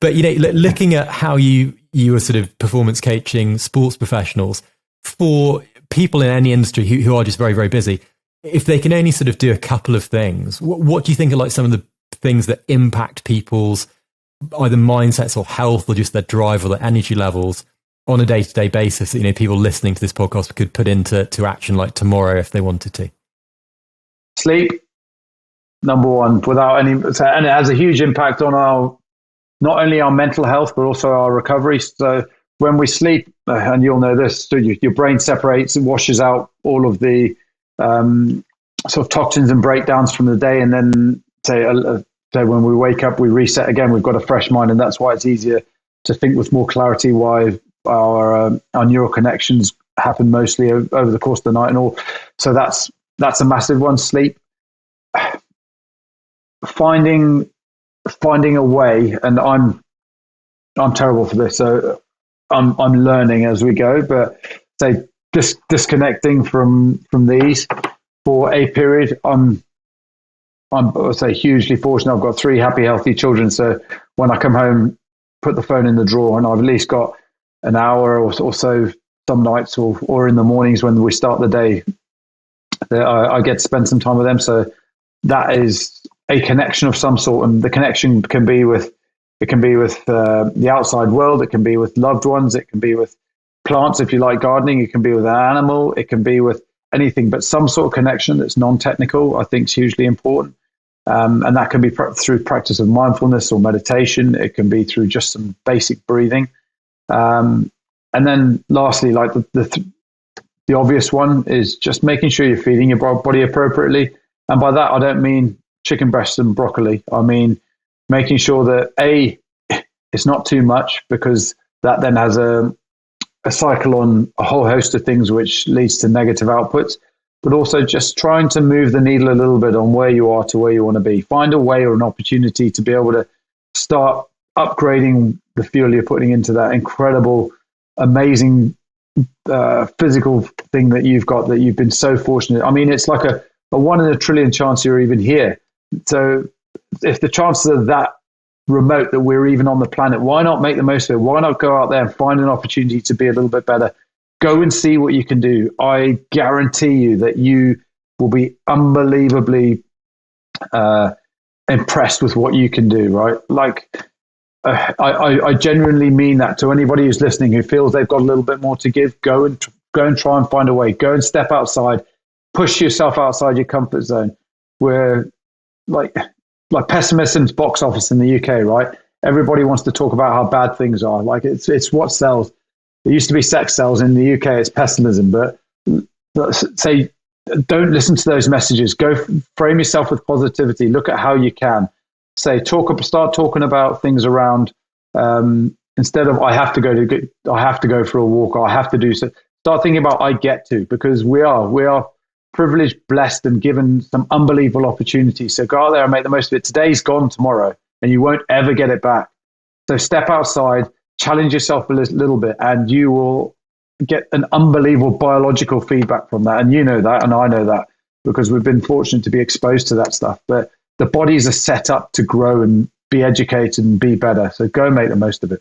But, looking at how you were sort of performance coaching sports professionals, for people in any industry who are just very, very busy, if they can only sort of do a couple of things, what do you think are like some of the things that impact people's either mindsets or health or just their drive or their energy levels on a day-to-day basis that, people listening to this podcast could put into action like tomorrow if they wanted to? Sleep, number one, without any, and it has a huge impact on not only our mental health, but also our recovery. So when we sleep, and you'll know this, so your brain separates and washes out all of the sort of toxins and breakdowns from the day. And then say when we wake up, we reset again, we've got a fresh mind. And that's why it's easier to think with more clarity, why our neural connections happen mostly over the course of the night and all. So that's a massive one. Sleep, finding a way, and I'm terrible for this, so I'm learning as we go. But say disconnecting from these for a period. I'm say hugely fortunate. I've got 3 happy, healthy children. So when I come home, put the phone in the drawer, and I've at least got an hour or so some nights or in the mornings when we start the day that I get to spend some time with them. So that is a connection of some sort, and the connection can be with the outside world, it can be with loved ones, it can be with plants if you like gardening, it can be with an animal, it can be with anything, but some sort of connection that's non-technical, I think is hugely important. And that can be through practice of mindfulness or meditation. It can be through just some basic breathing. And then lastly, like the obvious one is just making sure you're feeding your body appropriately. And by that, I don't mean chicken breasts and broccoli. I mean, making sure that it's not too much, because that then has a cycle on a whole host of things, which leads to negative outputs, but also just trying to move the needle a little bit on where you are to where you want to be. Find a way or an opportunity to be able to start upgrading the fuel you're putting into that incredible, amazing physical thing that you've got, that you've been so fortunate. I mean, it's like a 1 in a trillion chance you're even here. So if the chances are that remote that we're even on the planet, why not make the most of it? Why not go out there and find an opportunity to be a little bit better? Go and see what you can do. I guarantee you that you will be unbelievably impressed with what you can do, right? Like, I genuinely mean that to anybody who's listening who feels they've got a little bit more to give. Go and try and find a way. Go and step outside. Push yourself outside your comfort zone. We're like Pessimism's box office in the UK, right? Everybody wants to talk about how bad things are. Like it's what sells. It used to be sex sells in the UK. It's pessimism. But say, don't listen to those messages. Go frame yourself with positivity. Look at how you can. Start talking about things around instead of I have to go for a walk, or I have to do so. Start thinking about I get to, because we are privileged, blessed, and given some unbelievable opportunities. So go out there and make the most of it. Today's gone tomorrow, and you won't ever get it back. So step outside, challenge yourself a little bit, and you will get an unbelievable biological feedback from that. And you know that, and I know that, because we've been fortunate to be exposed to that stuff. But the bodies are set up to grow and be educated and be better. So go make the most of it.